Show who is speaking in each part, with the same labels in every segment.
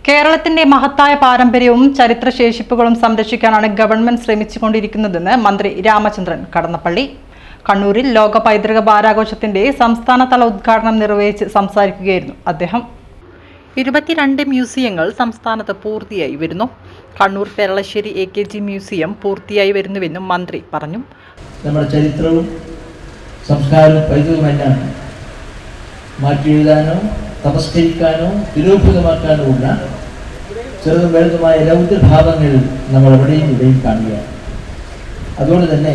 Speaker 1: കേരളത്തിന്റെ മഹത്തായ പാരമ്പര്യവും ചരിത്രശേഷിപ്പുകളും സംരക്ഷിക്കാനാണ് ഗവൺമെന്റ് ശ്രമിച്ചുകൊണ്ടിരിക്കുന്നതെന്ന് മന്ത്രി രാമചന്ദ്രൻ കടന്നപ്പള്ളി. കണ്ണൂരിൽ ലോക പൈതൃക വാരാഘോഷത്തിന്റെ സംസ്ഥാനതല ഉദ്ഘാടനം നിർവഹിച്ച് സംസാരിക്കുകയായിരുന്നു അദ്ദേഹം. 22 മ്യൂസിയങ്ങൾ സംസ്ഥാനത്ത് പൂർത്തിയായി വരുന്നു. കണ്ണൂർ പെരളശ്ശേരി AKG മ്യൂസിയം പൂർത്തിയായി വരുന്നുവെന്നും മന്ത്രി പറഞ്ഞു.
Speaker 2: നമ്മുടെ ചരിത്രവും സംസ്കാരവും പൈതൃകമെല്ലാം മാറ്റിയെഴുതാനോ തമസ്കരിക്കാനോ തിരോഭൂതമാക്കാനോ ഉള്ള ചെറുതും വലുതുമായ രൗദ്രഭാവങ്ങൾ നമ്മൾ എവിടെയും ഇവിടെയും കാണുകയാണ്. അതുകൊണ്ട് തന്നെ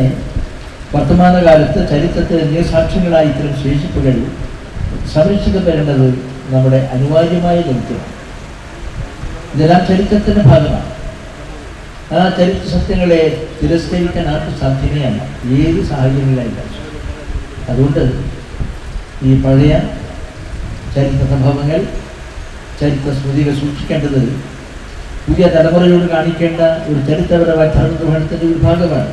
Speaker 2: വർത്തമാനകാലത്ത് ചരിത്രത്തിലെ നിയസാക്ഷ്യങ്ങളായ ഇത്തരം ശേഷിപ്പുകൾ സംരക്ഷിക്കപ്പെടേണ്ടത് നമ്മുടെ അനിവാര്യമായ ദൗത്യമാണ്. ഇതെല്ലാം ചരിത്രത്തിൻ്റെ ഭാഗമാണ്. ആ ചരിത്ര സത്യങ്ങളെ തിരസ്കരിക്കാൻ ആർക്കും സാധ്യമല്ല, ഏത് സാഹചര്യങ്ങളിലായില്ല. അതുകൊണ്ട് ഈ പഴയ ചരിത്ര സംഭവങ്ങൾ, ചരിത്ര സ്മൃതികൾ സൂക്ഷിക്കേണ്ടത് പുതിയ തലമുറയോട് കാണിക്കേണ്ട ഒരു ചരിത്രപരമായ ധർമ്മനിർവഹണത്തിൻ്റെ ഒരു ഭാഗമാണ്.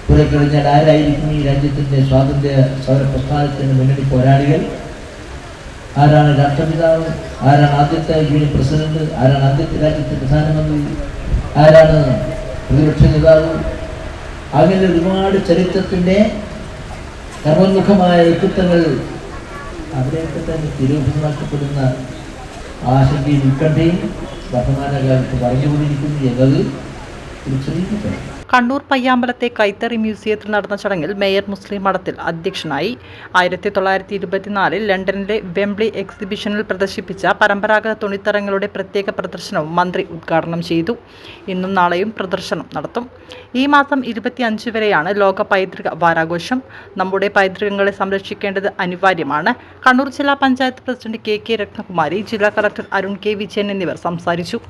Speaker 2: കുറെ കഴിഞ്ഞാൽ ആരായിരിക്കും ഈ രാജ്യത്തിൻ്റെ സ്വാതന്ത്ര്യ സമര പ്രസ്ഥാനത്തിന് മുന്നണി പോരാളികൾ? ആരാണ് രാഷ്ട്രപിതാവ്? ആരാണ് ആദ്യത്തെ യൂണിയൻ പ്രസിഡന്റ്? ആരാണ് ആദ്യത്തെ രാജ്യത്തെ പ്രധാനമന്ത്രി? ആരാണ് പ്രതിപക്ഷ നേതാവ്? അങ്ങനെ ഒരുപാട് ചരിത്രത്തിൻ്റെ കർമ്മോന്മുഖമായ വ്യക്തിത്വങ്ങൾ അവിടെയൊക്കെ തന്നെ തിരോഭൂതമാക്കപ്പെടുന്ന ആശങ്കയും ഉത്കണ്ഠയും വർത്തമാനകാലത്ത് പറഞ്ഞുകൊണ്ടിരിക്കുന്നു എന്നത് ഒരു ചെറിയ കാര്യം.
Speaker 1: കണ്ണൂർ പയ്യാമ്പലത്തെ കൈത്തറി മ്യൂസിയത്തിൽ നടന്ന ചടങ്ങിൽ മേയർ മുസ്ലിം മഠത്തിൽ അധ്യക്ഷനായി. 1924 ലണ്ടനിലെ വെംബ്ലി എക്സിബിഷനിൽ പ്രദർശിപ്പിച്ച പരമ്പരാഗത തുണിത്തരങ്ങളുടെ പ്രത്യേക പ്രദർശനവും മന്ത്രി ഉദ്ഘാടനം ചെയ്തു. ഇന്നും നാളെയും പ്രദർശനം നടത്തും. ഈ മാസം 25 വരെയാണ് ലോക പൈതൃക വാരാഘോഷം. നമ്മുടെ പൈതൃകങ്ങളെ സംരക്ഷിക്കേണ്ടത് അനിവാര്യമാണ്. കണ്ണൂർ ജില്ലാ പഞ്ചായത്ത് പ്രസിഡന്റ് KK രത്നകുമാരി, ജില്ലാ കളക്ടർ അരുൺ K. വിജയൻ എന്നിവർ സംസാരിച്ചു.